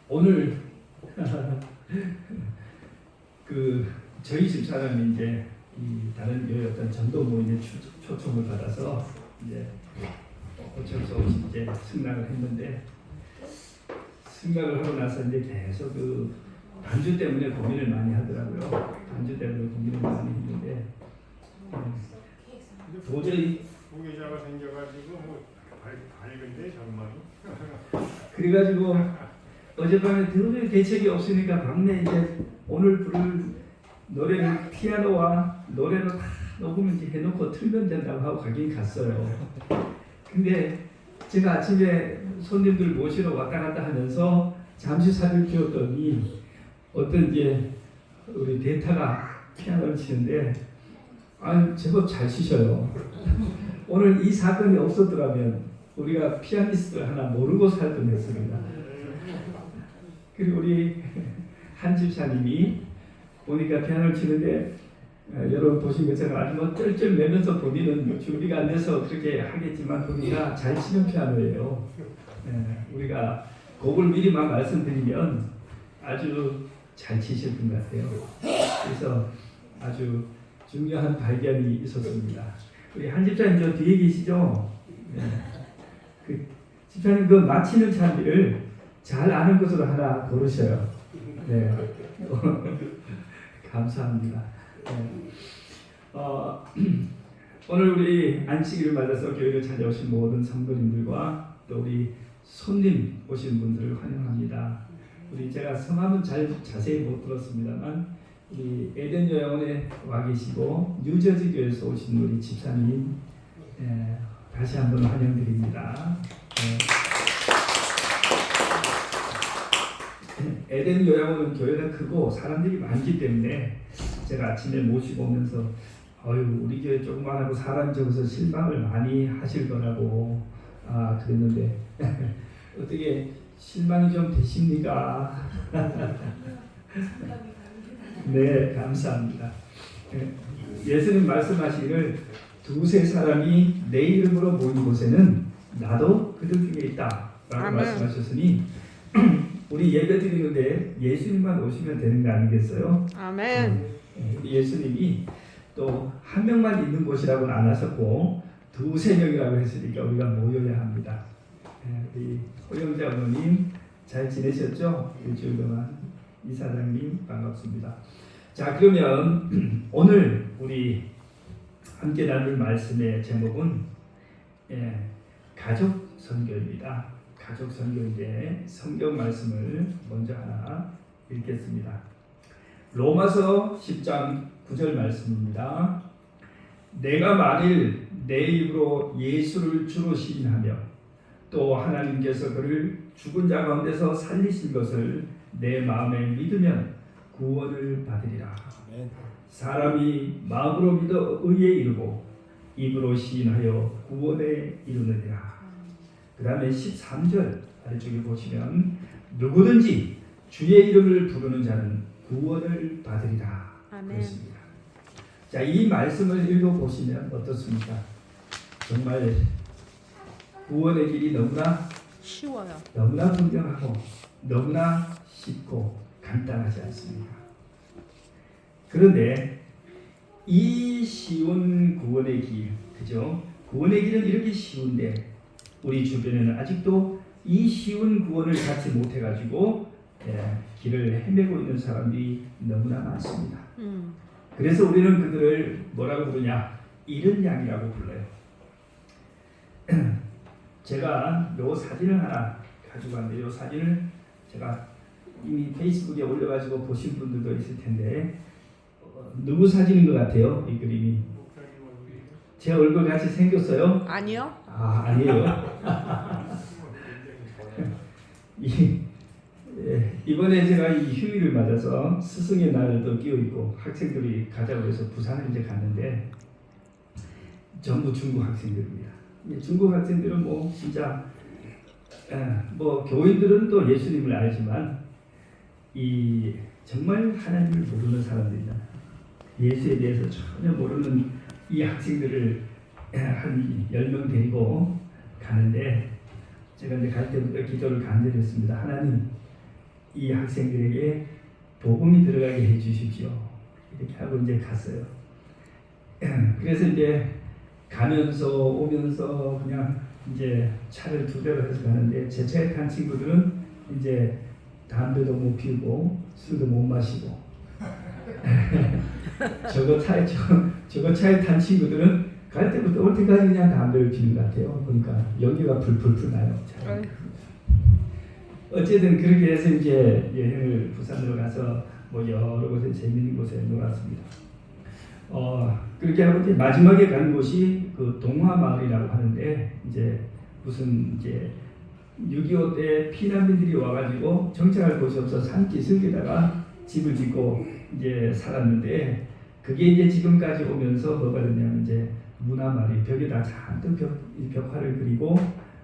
오늘 저희 집사람이 이제 이 다른 교회 어떤 전도 모임에 초청을 받아서 이제 어쩔 수 없이 이제 승낙을 했는데, 승낙을 하고 나서 이제 계속 반주 때문에 고민을 많이 하더라고요. 반주 때문에 고민을 많이 했는데 도저히 후계자가 생겨가지고 뭐 밝은데 정말로. 그래가지고 어젯밤에 도저히 대책이 없으니까 밤에 이제 오늘 부를 노래를 피아노와 노래로 다 녹음을 해놓고 틀면 된다고 하고 가긴 갔어요. 근데 제가 아침에 손님들 모시러 왔다 갔다 하면서 잠시 사진 피웠더니 어떤 이제 우리 대타가 피아노를 치는데 제법 잘 치셔요. 오늘 이 사건이 없었더라면 우리가 피아니스트 하나 모르고 살 뻔했습니다. 그리고 우리 한 집사님이 보니까 피아노를 치는데 여러분 보신 것처럼 아주 뭐 쩔쩔매면서 본인은 준비가 안 돼서 그렇게 하겠지만 보니까 잘 치는 피아노예요. 우리가 곡을 미리 막 말씀드리면 아주 잘 치실 분 같아요. 그래서 아주 중요한 발견이 있었습니다. 우리 한 집사님 저 뒤에 계시죠? 그 집사님 그 마치는 찬비를 잘 아는 것으로 하나 고르셔요. 네. 감사합니다. 오늘 우리 안식일을 맞아서 교회를 찾아오신 모든 성도님들과 또 우리 손님 오신 분들을 환영합니다. 우리 제가 성함은 자세히 못 들었습니다만 이 에덴 요양원에 와 계시고 뉴저지 교회에서 오신 우리 집사님 다시 한번 환영드립니다. 에덴 요양원은 교회가 크고 사람들이 많기 때문에 제가 아침에 모시고 오면서 우리 교회 조그만하고 사람이 적어서 실망을 많이 하실 거라고 그랬는데 어떻게 실망이 좀 되십니까? 네, 감사합니다. 예수님 말씀하시기를 두세 사람이 내 이름으로 모인 곳에는 나도 그들 중에 있다 라고 말씀하셨으니 우리 예배 드리는데 예수님만 오시면 되는 거 아니겠어요? 아멘. 예수님이 또 한 명만 있는 곳이라고는 안 하셨고 두세 명이라고 했으니까 우리가 모여야 합니다. 우리 호영자 어머님 잘 지내셨죠? 일주일 동안 이사장님 반갑습니다. 자, 그러면 오늘 우리 함께 나눌 말씀의 제목은 가족 선교입니다. 가족 선교인데 성경 말씀을 먼저 하나 읽겠습니다. 로마서 10장 9절 말씀입니다. 내가 만일 내 입으로 예수를 주로 시인하며 또 하나님께서 그를 죽은 자 가운데서 살리신 것을 내 마음에 믿으면 구원을 받으리라. 사람이 마음으로 믿어 의에 이르고 입으로 시인하여 구원에 이르느니라. 그 다음에 13절 아래쪽에 보시면 누구든지 주의 이름을 부르는 자는 구원을 받으리라. 그렇습니다. 자, 이 말씀을 읽어보시면 어떻습니까? 정말 구원의 길이 너무나 쉬워요. 너무나 분명하고 너무나 쉽고 간단하지 않습니까? 그런데 이 쉬운 구원의 길, 그죠? 구원의 길은 이렇게 쉬운데 우리 주변에는 아직도 이 쉬운 구원을 갖지 못해가지고 길을 헤매고 있는 사람들이 너무나 많습니다. 그래서 우리는 그들을 뭐라고 부르냐? 잃은 양이라고 불러요. 제가 요 사진을 하나 가지고 왔는데 요 사진을 제가 이미 페이스북에 올려가지고 보신 분들도 있을 텐데 누구 사진인 것 같아요? 이 그림이 제 얼굴 같이 생겼어요? 아니요. 아니에요. 이번에 제가 이 휴일을 맞아서 스승의 날도 끼어 있고 학생들이 가자고 해서 부산을 이제 갔는데 전부 중국 학생들입니다. 중국 학생들은 뭐 진짜 뭐 교인들은 또 예수님을 알지만 이 정말 하나님을 모르는 사람들이잖아요. 예수에 대해서 전혀 모르는 이 학생들을 한 10명 데리고 가는데 제가 이제 갈 때부터 기도를 간절히 했습니다. 하나님, 이 학생들에게 복음이 들어가게 해주십시오. 이렇게 하고 이제 갔어요. 그래서 이제 가면서 오면서 그냥 이제 차를 두 대로 해서 가는데 제 차에 탄 친구들은 이제 담배도 못 피우고 술도 못 마시고 저거 차에 탄 친구들은 갈 때부터 올 때까지 그냥 담배를 피우는 것 같아요. 보니까 연기가 풀풀 나요. 어쨌든 그렇게 해서 이제 여행을 부산으로 가서 뭐 여러 곳에 재밌는 곳에 놀았습니다. 그렇게 하고 이제 마지막에 간 곳이 그 동화마을이라고 하는데 이제 무슨 이제 6.25 때 피난민들이 와가지고 정착할 곳이 없어 산 기슭에다가 집을 짓고 이제 살았는데 그게 이제 지금까지 오면서 뭐가 됐냐면 이제 문화마을이 벽에다 잔뜩 벽화를 그리고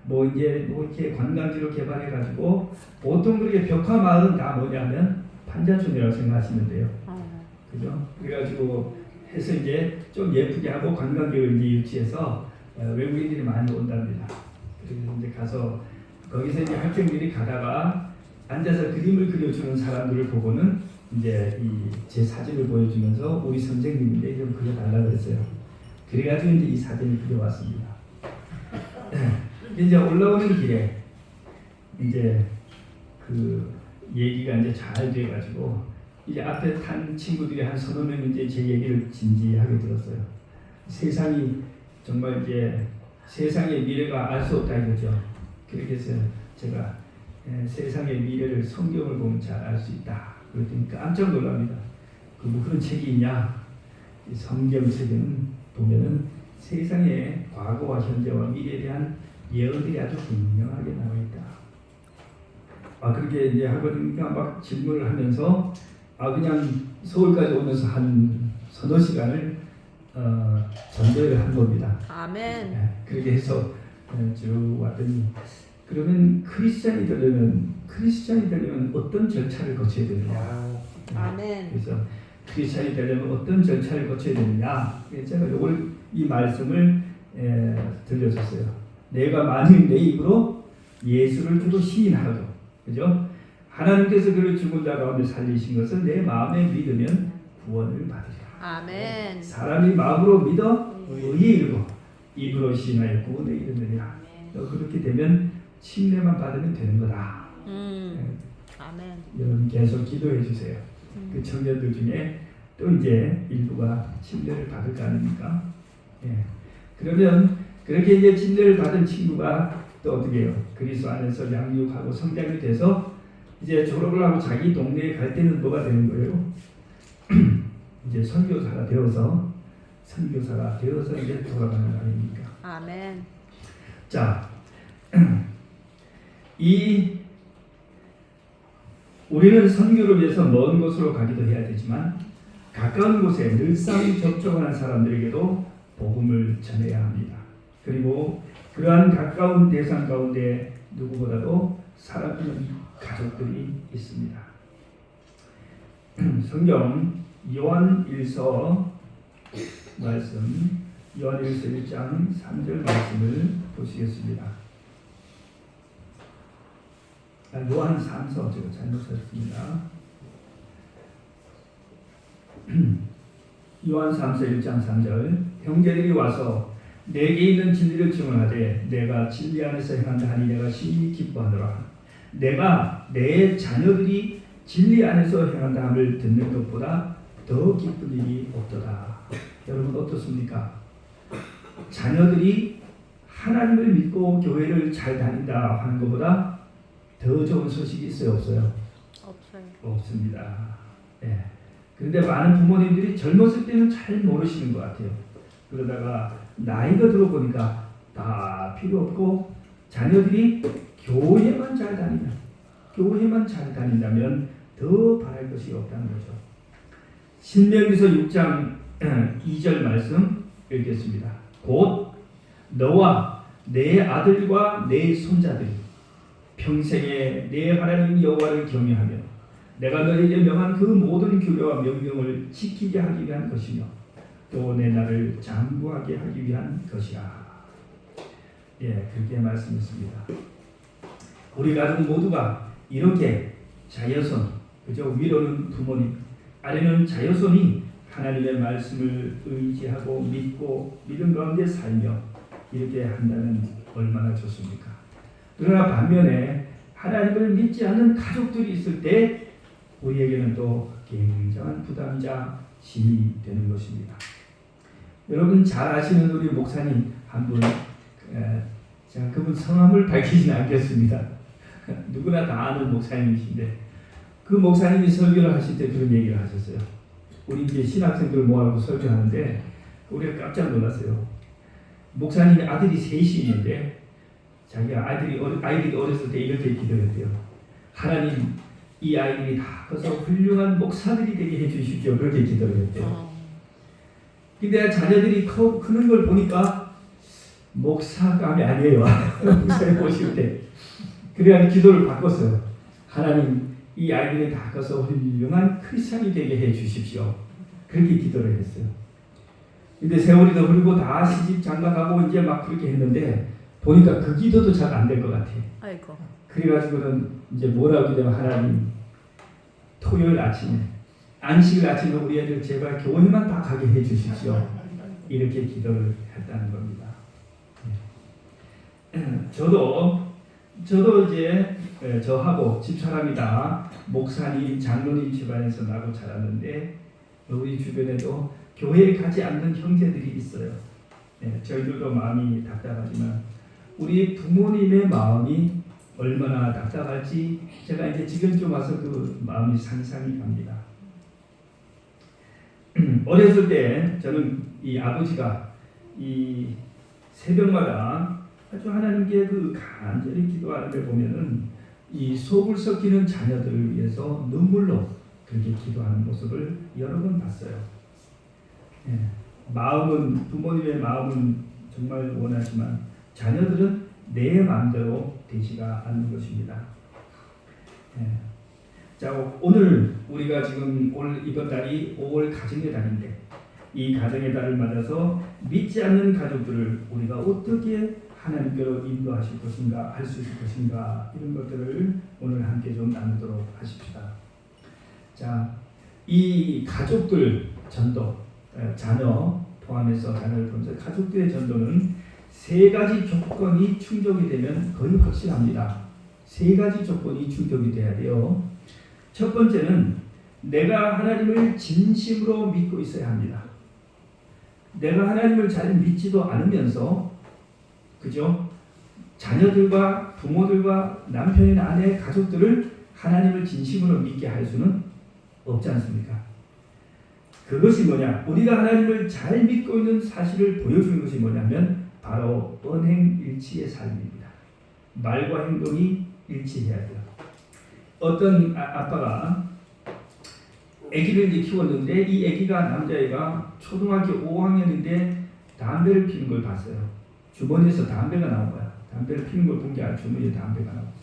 뭐 이제 뭐 이렇게 관광지로 개발해가지고 보통 그렇게 벽화마을은 다 뭐냐면 판자촌이라고 생각하시면 돼요. 그죠? 그래가지고 해서 이제 좀 예쁘게 하고 관광객을 이제 유치해서 외국인들이 많이 온답니다. 그래서 이제 가서 거기서 이제 학생들이 가다가 앉아서 그림을 그려주는 사람들을 보고는 이제 제 사진을 보여주면서 우리 선생님인데 좀 그려달라고 했어요. 그래가지고 이제 이 사진을 그려왔습니다. 이제 올라오는 길에 이제 그 얘기가 이제 잘 돼가지고 이제 앞에 탄 친구들이 한 서너 명 이제 제 얘기를 진지하게 들었어요. 세상이 정말 이제 세상의 미래가 알 수 없다 이거죠. 그렇게 해서 제가 세상의 미래를 성경을 보면 잘 알 수 있다. 그랬더니 깜짝 놀랍니다. 뭐 그런 책이 있냐? 이 성경책에는 보면은 세상의 과거와 현재와 미래에 대한 예언들이 아주 분명하게 나와 있다. 그렇게 이제 하거든요. 막 질문을 하면서 그냥 서울까지 오면서 한 서너 시간을 전도를 한 겁니다. 아멘. 그렇게 해서 쭉 왔더니 그러면 크리스찬이 되려면 어떤 절차를 거쳐야 되느냐? 아멘. 그래서 크리스찬이 되려면 어떤 절차를 거쳐야 되느냐? 제가 이 말씀을 들려줬어요. 내가 만일 내 입으로 예수를 주로 시인하고, 그죠? 하나님께서 그를 죽은 자 가운데 살리신 것을 내 마음에 믿으면 구원을 받으리라. 아멘. 사람이 마음으로 믿어 의에 이르고 입으로 시인하여 구원에 이르느니라. 그렇게 되면 침례만 받으면 되는 거다. 아멘. 여러분 계속 기도해 주세요. 그 청년들 중에 또 이제 일부가 침례를 받을 거 아닙니까? 그러면 그렇게 이제 침례를 받은 친구가 또 어떻게 해요? 그리스도 안에서 양육하고 성장이 돼서 이제 졸업을 하고 자기 동네에 갈 때는 뭐가 되는 거예요? 이제 선교사가 되어서 이제 돌아가는 거 아닙니까? 아멘. 자, 우리는 선교를 위해서 먼 곳으로 가기도 해야 되지만 가까운 곳에 늘상 접촉하는 사람들에게도 복음을 전해야 합니다. 그리고 그러한 가까운 대상 가운데 누구보다도 사랑하는 가족들이 있습니다. 성경 요한일서 말씀, 요한일서 1장 3절 말씀을 보시겠습니다. 요한 3서 제가 잘못 썼습니다. 요한 3서 1장 3절 형제들이 와서 내게 있는 진리를 증언하되 내가 진리 안에서 행한다 하니 내가 심히 기뻐하노라. 내가 내 자녀들이 진리 안에서 행한다 함을 듣는 것보다 더 기쁜 일이 없도다. 여러분 어떻습니까? 자녀들이 하나님을 믿고 교회를 잘 다닌다 하는 것보다 더 좋은 소식이 있어요, 없어요? 없어요. 없습니다. 그런데 많은 부모님들이 젊었을 때는 잘 모르시는 것 같아요. 그러다가 나이가 들어보니까 다 필요 없고 자녀들이 교회만 잘 다닌다면 더 바랄 것이 없다는 거죠. 신명기서 6장 2절 말씀 읽겠습니다. 곧 너와 내 아들과 내 손자들이 평생에 내 하나님 여호와를 경외하며 내가 너에게 명한 그 모든 규례와 명령을 지키게 하기 위한 것이며 또 내 나를 장구하게 하기 위한 것이야. 그렇게 말씀했습니다. 우리 가족 모두가 이렇게 자녀손, 그죠? 위로는 부모님, 아래는 자녀손이 하나님의 말씀을 의지하고 믿고 믿음 가운데 살며 이렇게 한다면 얼마나 좋습니까? 그러나 반면에 하나님을 믿지 않는 가족들이 있을 때 우리에게는 또 굉장한 부담이자 짐이 되는 것입니다. 여러분 잘 아시는 우리 목사님 한 분, 제가 그분 성함을 밝히지는 않겠습니다. 누구나 다 아는 목사님이신데 그 목사님이 설교를 하실 때 그런 얘기를 하셨어요. 우리 이제 신학생들 모아놓고 설교하는데 우리가 깜짝 놀랐어요. 목사님이 아들이 셋이 있는데 자기가 아이들이 어렸을 때 이렇게 기도했대요. 하나님, 이 아이들이 다 커서 훌륭한 목사들이 되게 해주십시오. 그렇게 기도를 했대요. 근데 자녀들이 크는 걸 보니까 목사감이 아니에요. 목사님 보실 때. 그래가지고 기도를 바꿨어요. 하나님, 이 아이들이 다 커서 훌륭한 크리스찬이 되게 해주십시오. 그렇게 기도를 했어요. 근데 세월이 더 흐르고 다 시집 장가가고 이제 막 그렇게 했는데 보니까 그 기도도 잘 안 될 것 같아. 아이고. 그래가지고는 이제 뭐라고 기도하면 하나님, 토요일 아침에 안식일 아침에 우리 애들 제발 교회만 다 가게 해주십시오. 이렇게 기도를 했다는 겁니다. 저도 이제 저하고 집사람이 다 목사님, 장로님 집안에서 나고 자랐는데 우리 주변에도 교회에 가지 않는 형제들이 있어요. 저희들도 마음이 답답하지만 우리 부모님의 마음이 얼마나 답답할지 제가 이제 지금 좀 와서 그 마음이 상상이 갑니다. 어렸을 때 저는 이 아버지가 이 새벽마다 아주 하나님께 그 간절히 기도하는 걸 보면은 이 속을 썩히는 자녀들을 위해서 눈물로 그렇게 기도하는 모습을 여러 번 봤어요. 마음은 부모님의 마음은 정말 원하지만 자녀들은 내 마음대로 되지가 않는 것입니다. 자, 오늘 우리가 지금 이번 달이 5월 가정의 달인데 이 가정의 달을 맞아서 믿지 않는 가족들을 우리가 어떻게 하나님께로 인도하실 것인가, 할 수 있을 것인가 이런 것들을 오늘 함께 좀 나누도록 하십시다. 자, 이 가족들 전도, 자녀 포함해서 자녀를 포함해서 가족들의 전도는 세 가지 조건이 충족이 되면 거의 확실합니다. 세 가지 조건이 충족이 돼야 돼요. 첫 번째는 내가 하나님을 진심으로 믿고 있어야 합니다. 내가 하나님을 잘 믿지도 않으면서 그죠? 자녀들과 부모들과 남편이나 아내, 가족들을 하나님을 진심으로 믿게 할 수는 없지 않습니까? 그것이 뭐냐? 우리가 하나님을 잘 믿고 있는 사실을 보여주는 것이 뭐냐면 바로 언행일치의 삶입니다. 말과 행동이 일치해야 돼요. 어떤 아빠가 아기를 이제 키웠는데 이 아기가 남자애가 초등학교 5학년인데 담배를 피는 걸 봤어요. 주머니에서 담배가 나온 거야. 담배를 피는 걸 본 게 아니라 주머니에 담배가 나왔어요.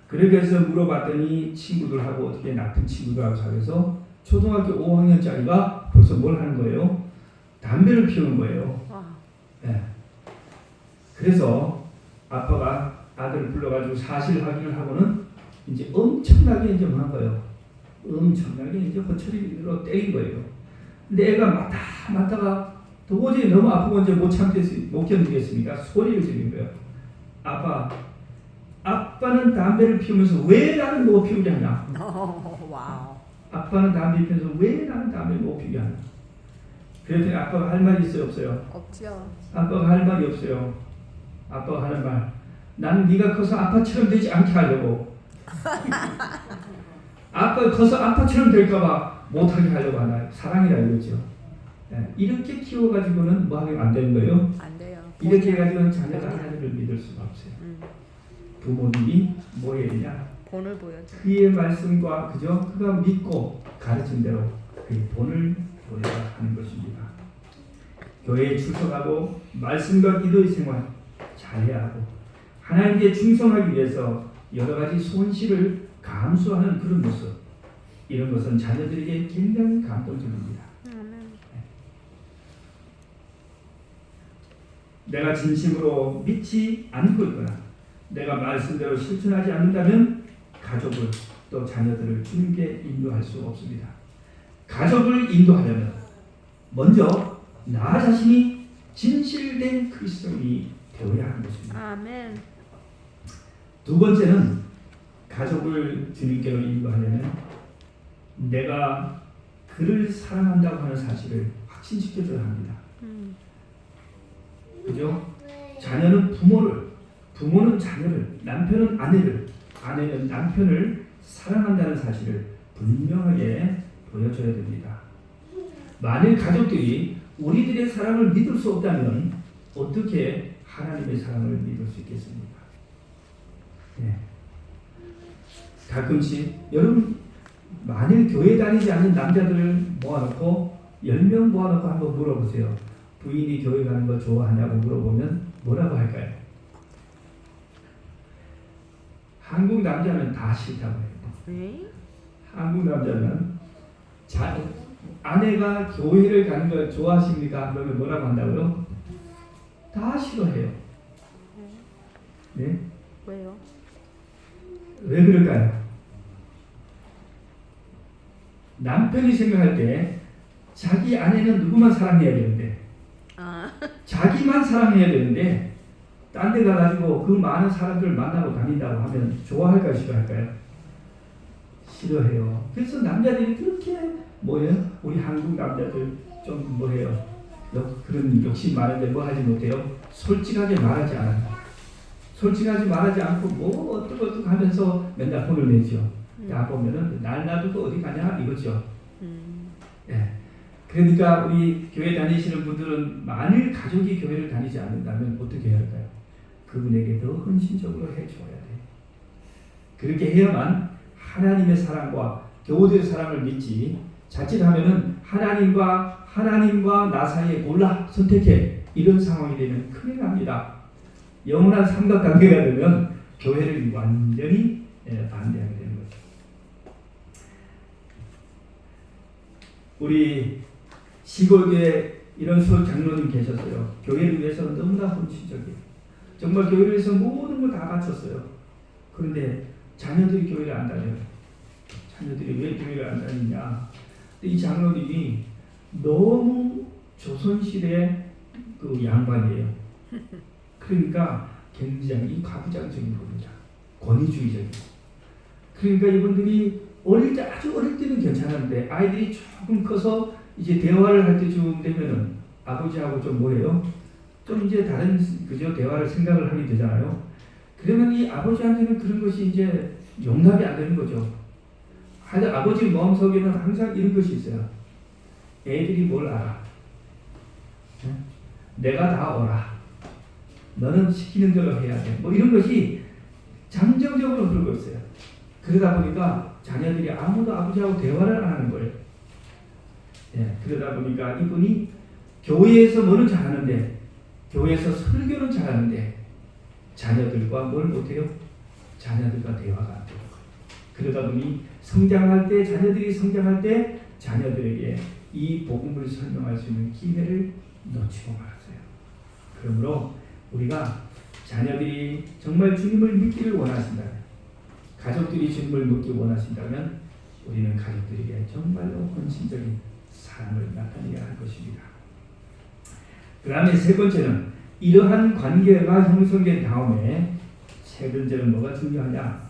그래서 물어봤더니 친구들하고 어떻게 나쁜 친구들하고 사귀어서 초등학교 5학년짜리가 벌써 뭘 하는 거예요? 담배를 피우는 거예요. 네. 그래서 아빠가 아들을 불러가지고 사실 확인을 하고는 이제 엄청나게 이제 뭐 한 거예요. 엄청나게 이제 허처리로 때린 거예요. 근데 애가 맞다가 도저히 너무 아프고 이제 못 견디겠으니까 소리를 지르는 거예요. 아빠는 담배를 피우면서 왜 나는 못 피우게 하냐? 와우. 아빠는 담배 피우면서 왜 나는 담배를 못 피우게 하냐? 그랬더니 아빠가 할 말이 있어요, 없어요? 없죠. 아빠가 할 말이 없어요. 아빠가 하는 말, 나는 네가 커서 아빠처럼 되지 않게 하려고. 아빠가 커서 아빠처럼 될까봐 못하게 하려고 하나. 사랑이라 이거죠. 이렇게 키워가지고는 뭐 하면 안 되는 거예요? 안 돼요. 이렇게 해가지고는 자녀가 하나님을 믿을 수가 없어요. 부모님이 뭐 해야 되냐? 본을 보여줘. 그의 말씀과 그죠? 그가 믿고 가르친 대로 그의 본을 보내야 하는 것입니다. 교회에 출석하고 말씀과 기도의 생활 잘해야 하고 하나님께 충성하기 위해서 여러 가지 손실을 감수하는 그런 모습, 이런 것은 자녀들에게 굉장히 감동적입니다. 내가 진심으로 믿지 않고 있거나 내가 말씀대로 실천하지 않는다면 가족을 또 자녀들을 주님께 인도할 수 없습니다. 가족을 인도하려면 먼저 나 자신이 진실된 그리스도인이 되어야 하는 것입니다. 아멘. 두 번째는 가족을 주님께로 인도하려면 내가 그를 사랑한다고 하는 사실을 확신시켜줘야 합니다. 그죠? 자녀는 부모를, 부모는 자녀를, 남편은 아내를, 아내는 남편을 사랑한다는 사실을 분명하게 보여줘야 됩니다. 만일 가족들이 우리들의 사랑을 믿을 수 없다면 어떻게 하나님의 사랑을 믿을 수 있겠습니까? 네. 가끔씩 여러분 만일 교회 다니지 않는 남자들 모아놓고 10명 모아놓고 한번 물어보세요. 부인이 교회 가는 거 좋아하냐고 물어보면 뭐라고 할까요? 한국 남자는 다 싫다고 해요. 네? 한국 남자는 아내가 교회를 가는 걸 좋아하십니까? 그러면 뭐라고 한다고요? 다 싫어해요. 네? 왜요? 왜 그럴까요? 남편이 생각할 때 자기 아내는 누구만 사랑해야 되는데 자기만 사랑해야 되는데 딴 데 가가지고 그 많은 사람들을 만나고 다닌다고 하면 좋아할까요? 싫어할까요? 싫어해요. 그래서 남자들이 그렇게 뭐예요? 우리 한국 남자들 좀 뭐해요? 그런 욕심 많은데 뭐 하지 못해요? 솔직하게 말하지 않아요. 솔직하지 말하지 않고 뭐 어떡 하면서 맨날 혼을 내죠. 야 보면은 날 놔두고 어디 가냐 이거죠. 예. 그러니까 우리 교회 다니시는 분들은 만일 가족이 교회를 다니지 않는다면 어떻게 해야 할까요? 그분에게 더 헌신적으로 해줘야 돼요. 그렇게 해야만 하나님의 사랑과 교우들의 사랑을 믿지 자칫하면은 하나님과 나 사이에 골라 선택해 이런 상황이 되면 큰일 납니다. 영원한 삼각관계가 되면 교회를 완전히 반대하게 되는 거죠. 우리 시골교회 이런 장로님 계셨어요. 교회를 위해서 너무나 헌신적이에요. 정말 교회를 위해서 모든 걸 다 바쳤어요. 그런데 자녀들이 교회를 안 다녀요. 자녀들이 왜 교회를 안 다니냐? 이 장로님이 너무 조선시대 그 양반이에요. 그러니까 굉장히 가부장적인 겁니다. 권위주의적이고. 그러니까 이분들이 아주 어릴 때는 괜찮았는데 아이들이 조금 커서 이제 대화를 할 때쯤 되면은 아버지하고 좀 뭐예요? 좀 이제 다른 그저 대화를 생각을 하게 되잖아요. 그러면 이 아버지한테는 그런 것이 이제 용납이 안 되는 거죠. 아버지 마음속에는 항상 이런 것이 있어요. 애들이 뭘 알아? 내가 다 알아. 너는 시키는 대로 해야 돼. 뭐 이런 것이 잠정적으로 흐르고 있어요. 그러다 보니까 자녀들이 아무도 아버지하고 대화를 안 하는 거예요. 예, 그러다 보니까 이분이 교회에서 뭐는 잘하는데 교회에서 설교는 잘하는데 자녀들과 뭘 못해요? 자녀들과 대화가 안 돼요. 그러다 보니 자녀들이 성장할 때 자녀들에게 이 복음을 설명할 수 있는 기회를 놓치고 말았어요. 그러므로 우리가 자녀들이 정말 주님을 믿기를 원하신다면, 가족들이 주님을 믿기 원하신다면 우리는 가족들에게 정말로 헌신적인 사랑을 나타내야 할 것입니다. 그 다음에 세 번째는 이러한 관계가 형성된 다음에 세 번째는 뭐가 중요하냐?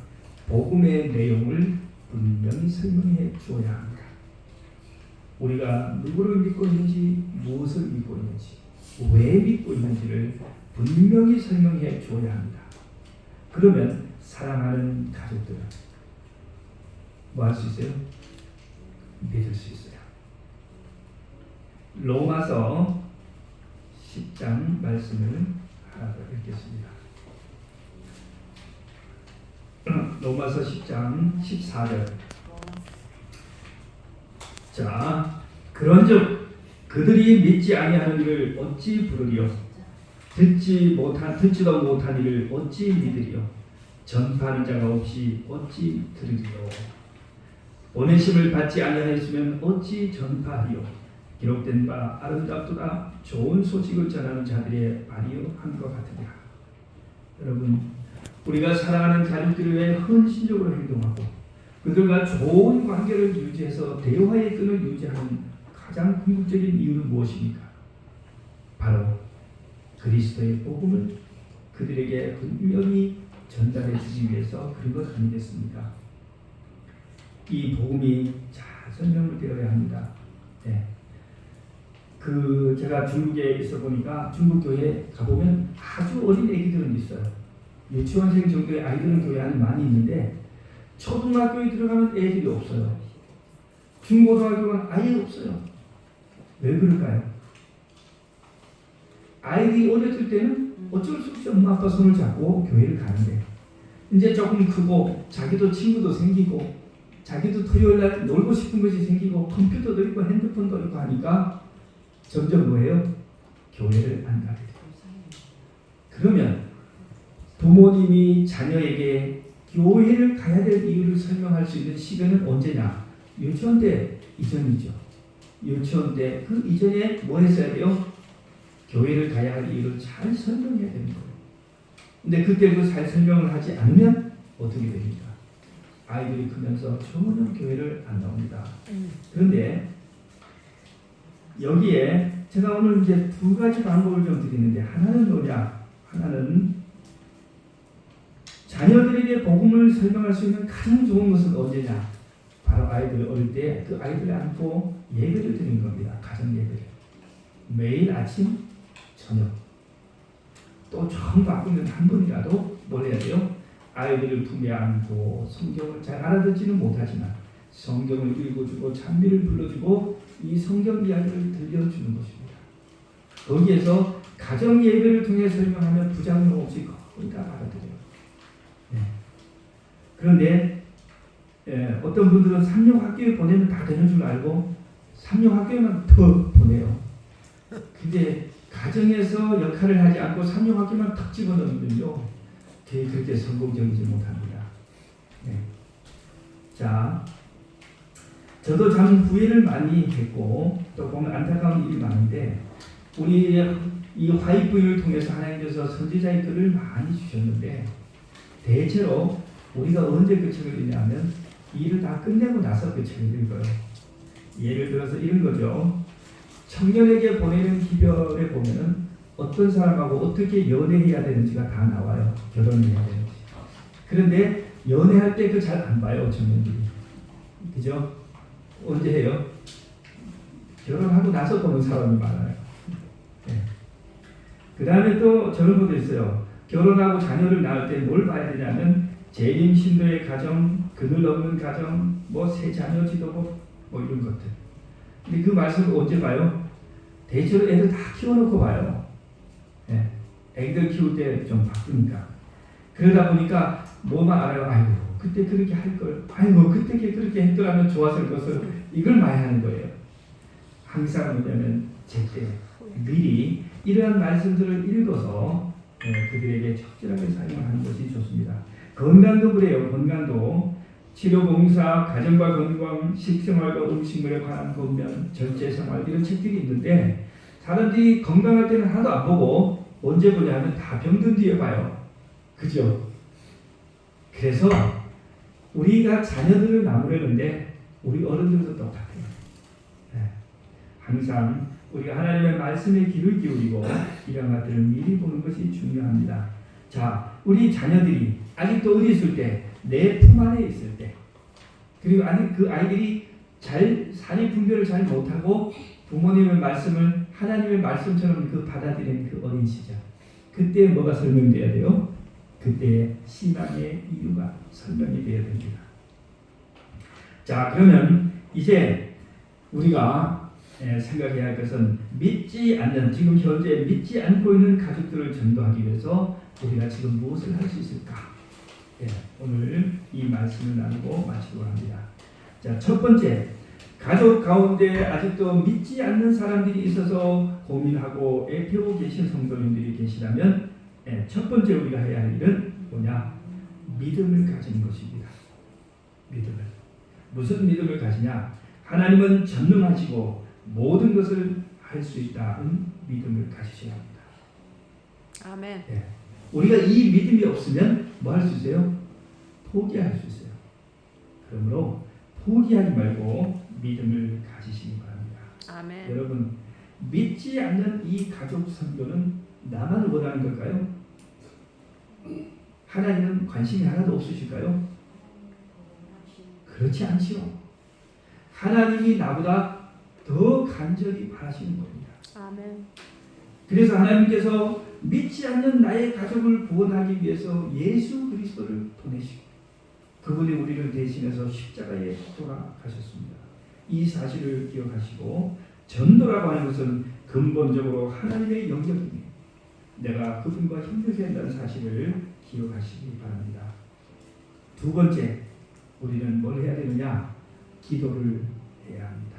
복음의 내용을 분명히 설명해 주어야 합니다. 우리가 누구를 믿고 있는지, 무엇을 믿고 있는지, 왜 믿고 있는지를 분명히 설명해 주어야 합니다. 그러면 사랑하는 가족들은 뭐 할 수 있어요? 믿을 수 있어요. 로마서 10장 말씀을 하나 더 읽겠습니다. 로마서 10장 14절. 자, 그런즉 그들이 믿지 아니하는 일을 어찌 부르리요? 듣지도 못한 일을 어찌 믿으리요? 전파하는 자가 없이 어찌 들으리요? 보내심을 받지 아니하였으면 어찌 전파하리요? 기록된 바 아름답도다 좋은 소식을 전하는 자들의 발이요 함과 같으리라. 여러분, 우리가 사랑하는 가족들을 위해 헌신적으로 행동하고 그들과 좋은 관계를 유지해서 대화의 끈을 유지하는 가장 궁극적인 이유는 무엇입니까? 바로 그리스도의 복음을 그들에게 분명히 전달해 주기 위해서 그런 것 아니겠습니까? 이 복음이 잘 설명을 되어야 합니다. 네. 제가 중국에 있어 보니까 중국 교회에 가보면 아주 어린 애기들은 있어요. 유치원생 정도의 아이들은 교회 안에 많이 있는데 초등학교에 들어가면 애들이 없어요. 중고등학교는 아예 없어요. 왜 그럴까요? 아이들이 어렸을 때는 어쩔 수 없이 엄마 아빠 손을 잡고 교회를 가는데 이제 조금 크고 자기도 친구도 생기고 자기도 토요일날 놀고 싶은 것이 생기고 컴퓨터도 있고 핸드폰도 있고 하니까 점점 뭐예요? 교회를 안 가게 돼요. 그러면 부모님이 자녀에게 교회를 가야 될 이유를 설명할 수 있는 시간은 언제냐? 유치원 때 이전이죠. 유치원 때 그 이전에 뭐 했어야 돼요? 교회를 가야 할 이유를 잘 설명해야 되는 거예요. 근데 그때 그 잘 설명을 하지 않으면 어떻게 됩니까? 아이들이 크면서 전혀 교회를 안 나옵니다. 그런데 여기에 제가 오늘 이제 두 가지 방법을 좀 드리는데 하나는 뭐냐? 하나는 자녀들에게 복음을 설명할 수 있는 가장 좋은 것은 언제냐? 바로 아이들 어릴 때 그 아이들을 안고 예배를 드리는 겁니다. 가정 예배를. 매일 아침, 저녁. 또 처음 바꾸면 한 번이라도 뭘 해야 돼요? 아이들을 품에 안고 성경을 잘 알아듣지는 못하지만 성경을 읽어주고 찬미를 불러주고 이 성경 이야기를 들려주는 것입니다. 거기에서 가정 예배를 통해 설명하면 부작용 없이 거의 다 알아들어요. 네. 그런데 어떤 분들은 삼룡학교에 보내면 다 되는 줄 알고 삼룡학교에만 더 보내요. 근데 가정에서 역할을 하지 않고 삼룡학교만 탁 집어넣으면요, 되게 그렇게 성공적이지 못합니다. 네. 자, 저도 참 후회를 많이 했고 또 보면 안타까운 일이 많은데 우리 이 화이트를 통해서 하나님께서 선지자의 글을 많이 주셨는데 대체로 우리가 언제 그 책을 읽냐면 일을 다 끝내고 나서 그 책을 읽어요. 예를 들어서 이런 거죠. 청년에게 보내는 기별에 보면은 어떤 사람하고 어떻게 연애해야 되는지가 다 나와요. 결혼해야 되는지. 그런데 연애할 때 그 잘 안 봐요, 청년들이. 그죠? 언제 해요? 결혼하고 나서 보는 사람이 많아요. 네. 그 다음에 또 저런 것도 있어요. 결혼하고 자녀를 낳을 때 뭘 봐야 되냐면 재림 신도의 가정, 그늘 없는 가정, 뭐 새 자녀 지도법, 뭐 이런 것들. 근데 그 말씀을 언제 봐요? 대체로 애들 다 키워놓고 봐요. 네. 애들 키울 때 좀 바쁘니까. 그러다 보니까 뭐만 알아요. 아이고 그때 그렇게 할 걸. 아이고 그때 그렇게 했더라면 좋았을 것을. 이걸 많이 하는 거예요. 항상 뭐냐면 제때 미리 이러한 말씀들을 읽어서 그들에게 적절하게 사용하는 것이 좋습니다. 건강도 그래요. 건강도 치료봉사, 가정과 건강, 식생활과 음식물에 관한 권면, 절제생활 이런 책들이 있는데 사람들이 건강할 때는 하나도 안 보고 언제 보냐면 다 병든 뒤에 봐요. 그죠? 그래서 우리가 자녀들을 나무라는데 우리 어른들도 똑같아요. 네. 항상 우리가 하나님의 말씀에 귀를 기울이고 이런 것들을 미리 보는 것이 중요합니다. 자, 우리 자녀들이 아직도 어디 있을 때, 내 품 안에 있을 때, 그리고 아직 그 아이들이 잘 사리 분별을 잘 못하고 부모님의 말씀을 하나님의 말씀처럼 그 받아들이는 그 어린 시절, 그때 뭐가 설명돼야 돼요? 그때 신앙의 이유가 설명이 되어야 됩니다. 자, 그러면 이제 우리가 생각해야 할 것은 믿지 않는, 지금 현재 믿지 않고 있는 가족들을 전도하기 위해서 우리가 지금 무엇을 할 수 있을까? 오늘 이 말씀을 나누고 마치도록 합니다. 자, 첫 번째, 가족 가운데 아직도 믿지 않는 사람들이 있어서 고민하고 애태우고 계신 성도님들이 계시다면 첫 번째 우리가 해야 할 일은 뭐냐? 믿음을 가지는 것입니다. 믿음을. 무슨 믿음을 가지냐? 하나님은 전능하시고 모든 것을 할 수 있다는 믿음을 가지셔야 합니다. 아멘. 네. 우리가 이 믿음이 없으면 뭐 할 수 있어요? 포기할 수 있어요. 그러므로 포기하지 말고 믿음을 가지시기 바랍니다. 아멘. 여러분, 믿지 않는 이 가족 선교는 나만 원하는 걸까요? 하나님은 관심이 하나도 없으실까요? 그렇지 않지요. 하나님이 나보다 더 간절히 바라시는 겁니다. 아멘. 그래서 하나님께서 믿지 않는 나의 가족을 구원하기 위해서 예수 그리스도를 보내시고 그분이 우리를 대신해서 십자가에 돌아가셨습니다. 이 사실을 기억하시고 전도라고 하는 것은 근본적으로 하나님의 영역입니다. 내가 그분과 힘들게 한다는 사실을 기억하시기 바랍니다. 두 번째, 우리는 뭘 해야 되느냐? 기도를 해야 합니다.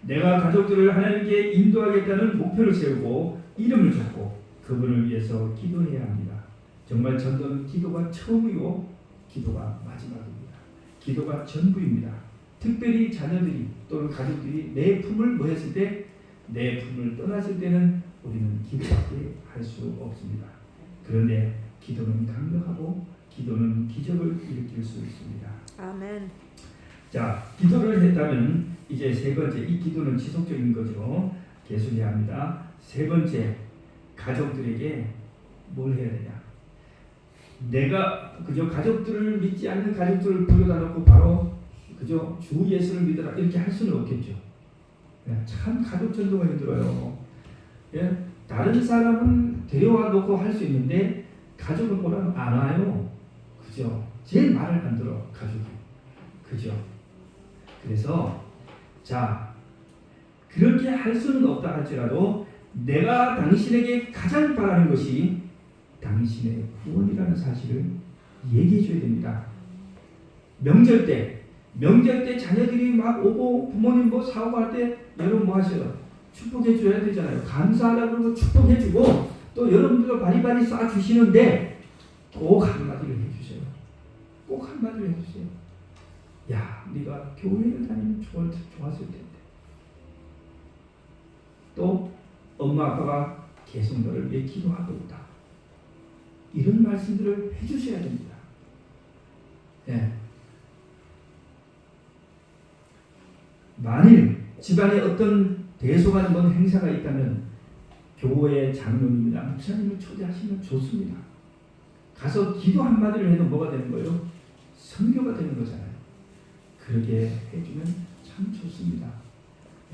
내가 가족들을 하나님께 인도하겠다는 목표를 세우고 이름을 적고 그분을 위해서 기도해야 합니다. 정말 전도는 기도가 처음이고 기도가 마지막입니다. 기도가 전부입니다. 특별히 자녀들이 또는 가족들이 내 품을 뭐 했을 때, 내 품을 떠났을 때는 우리는 기도밖에 할 수 없습니다. 그런데 기도는 강력하고 기도는 기적을 일으킬 수 있습니다. 아멘. 자, 기도를 했다면 이제 세 번째, 이 기도는 지속적인 거죠. 계속해야 합니다. 세 번째, 가족들에게 뭘 해야 되냐? 내가 그저 가족들을 믿지 않는 가족들을 불러다 놓고 바로 그저 주 예수를 믿어라 이렇게 할 수는 없겠죠. 참 가족 전도가 힘들어요. 예? 다른 사람은 데려와 놓고 할 수 있는데 가족은 오라면 안 와요. 그죠? 제일 말을 안 들어 가족이. 그죠? 그래서 자, 그렇게 할 수는 없다 할지라도 내가 당신에게 가장 바라는 것이 당신의 구원이라는 사실을 얘기해 줘야 됩니다. 명절 때 자녀들이 막 오고 부모님 뭐 사오고 할 때 여러분 뭐 하세요? 축복해 줘야 되잖아요. 감사하다고 그러고 축복해 주고 또 여러분들도 바리바리 쏴 주시는데 꼭 한마디를 해 주세요. 꼭 한마디를 해 주세요. 야, 네가 교회를 다니면 좋았을 텐데. 또 엄마 아빠가 계속 너를 위해 기도하고 있다. 이런 말씀들을 해주셔야 됩니다. 네. 만일 집안에 어떤 대소간 뭔 행사가 있다면 교회 장로님이나 목사님을 초대하시면 좋습니다. 가서 기도 한마디를 해도 뭐가 되는 거예요? 선교가 되는 거잖아요. 그렇게 해주면 참 좋습니다.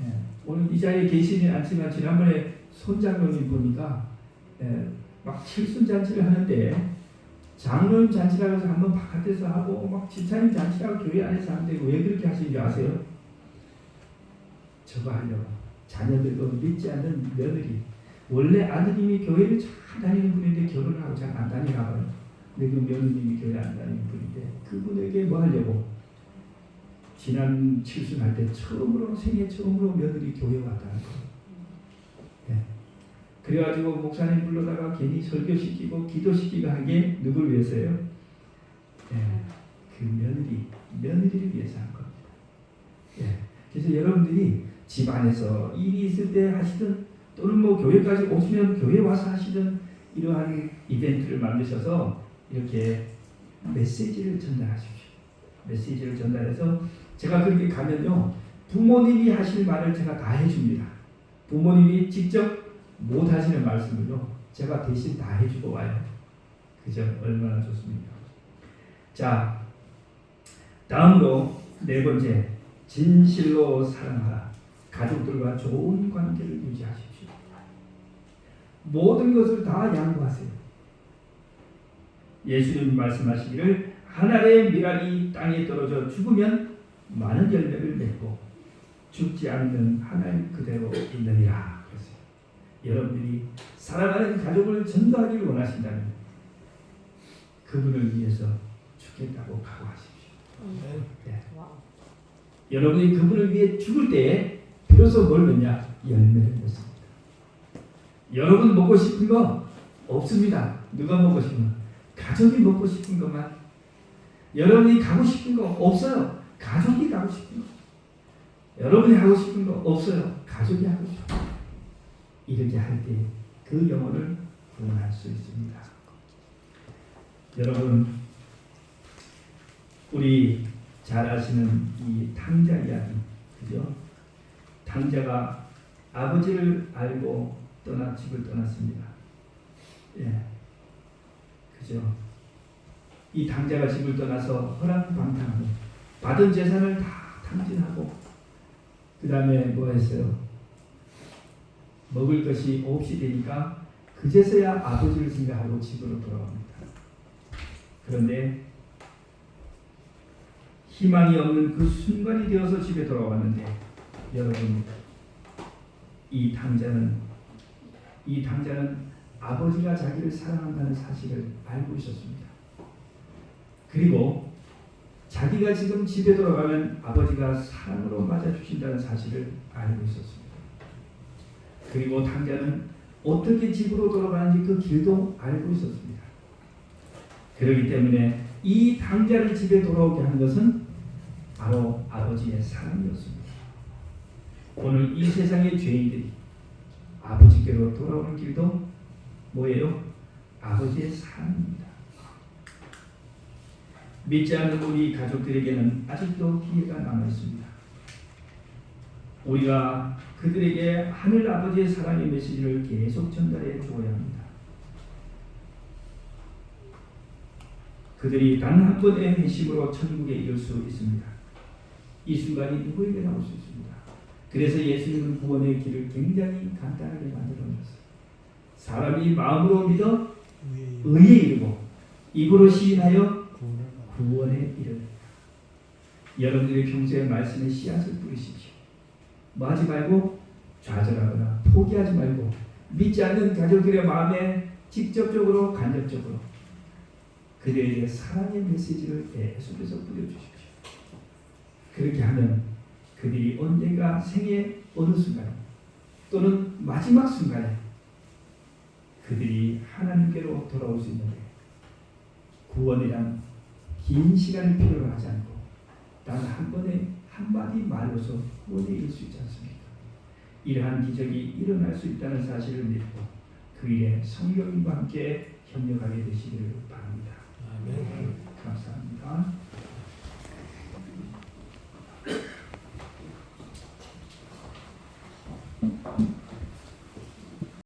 예, 오늘 이 자리에 계시지 않지만 지난번에 손장로님 보니까 막 칠순잔치를 하는데 장로님 잔치라고 해서 한번 바깥에서 하고 막 집사님 잔치라고 교회 안에서 하는데 왜 그렇게 하시는지 아세요? 저거 하려고. 자녀들도 믿지 않는 며느리, 원래 아드님이 교회를 잘 다니는 분인데 결혼을 하고 잘 안 다니나 봐요. 근데 그 며느님이 교회 안 다니는 분인데 그분에게 뭐 하려고? 지난 칠순할 때 생애 처음으로 며느리 교회 왔다는 거예요. 네. 그래가지고 목사님 불러다가 괜히 설교시키고 기도시키고 한 게 누굴 위해서요? 네. 그 며느리를 위해서 한 겁니다. 네. 그래서 여러분들이 집안에서 일이 있을 때 하시든 또는 뭐 교회까지 오시면 교회 와서 하시든 이러한 이벤트를 만드셔서 이렇게 메시지를 전달하십시오. 메시지를 전달해서 제가 그렇게 가면요 부모님이 하실 말을 제가 다 해줍니다. 부모님이 직접 못 하시는 말씀을요 제가 대신 다 해주고 와요. 그죠? 얼마나 좋습니까? 자, 다음으로 네 번째, 진실로 사랑하라. 가족들과 좋은 관계를 유지하십시오. 모든 것을 다 양보하세요. 예수님 말씀하시기를 한 알의 밀알이 땅에 떨어져 죽으면 많은 열매를 맺고 죽지 않는 한 알 그대로 있느니라. 그랬어요. 여러분들이 사랑하는 가족을 전도하기를 원하신다면 그분을 위해서 죽겠다고 각오하십시오. 네. 여러분이 그분을 위해 죽을 때에 비로소 뭘 맺냐? 열매를 맺습니다. 여러분 먹고 싶은 거 없습니다. 누가 먹고 싶은 거? 가족이 먹고 싶은 것만. 여러분이 가고 싶은 거 없어요. 가족이 가고 싶은 거. 여러분이 하고 싶은 거 없어요. 가족이 하고 싶은 거. 이렇게 할 때 그 영혼을 구원할 수 있습니다. 여러분, 우리 잘 아시는 이 탕자 이야기, 그죠? 탕자가 아버지를 알고 집을 떠났습니다. 예, 그죠? 이 탕자가 집을 떠나서 허랑방탕하고 받은 재산을 다 탕진하고 그 다음에 뭐 했어요? 먹을 것이 없이 되니까 그제서야 아버지를 생각하고 집으로 돌아옵니다. 그런데 희망이 없는 그 순간이 되어서 집에 돌아왔는데 여러분, 이 당자는 아버지가 자기를 사랑한다는 사실을 알고 있었습니다. 그리고 자기가 지금 집에 돌아가면 아버지가 사랑으로 맞아주신다는 사실을 알고 있었습니다. 그리고 당자는 어떻게 집으로 돌아가는지 그 길도 알고 있었습니다. 그렇기 때문에 이 당자를 집에 돌아오게 한 것은 바로 아버지의 사랑이었습니다. 오늘 이 세상의 죄인들이 아버지께로 돌아오는 길도 뭐예요? 아버지의 사랑입니다. 믿지 않는 우리 가족들에게는 아직도 기회가 남아 있습니다. 우리가 그들에게 하늘 아버지의 사랑의 메시지를 계속 전달해 주어야 합니다. 그들이 단 한 번의 회심으로 천국에 이를 수 있습니다. 이 순간이 누구에게 나올 수 있습니다. 그래서 예수님은 구원의 길을 굉장히 간단하게 만들어 놓았어요. 사람이 마음으로 믿어 의에 이르고 입으로 시인하여 구원에 이르는. 여러분들이 평소에 말씀의 씨앗을 뿌리십시오. 뭐 하지 말고 좌절하거나 포기하지 말고 믿지 않는 가족들의 마음에 직접적으로 간접적으로 그들에게 사랑의 메시지를 계속해서 뿌려주십시오. 그렇게 하면 그들이 언젠가 생의 어느 순간 또는 마지막 순간에 그들이 하나님께로 돌아올 수 있는데 구원이란 긴 시간을 필요로 하지 않고 단 한 번의 한마디 말로서 구원에 이를 수 있지 않습니까? 이러한 기적이 일어날 수 있다는 사실을 믿고 그 일에 성령님과 함께 협력하게 되시기를 바랍니다. 아멘.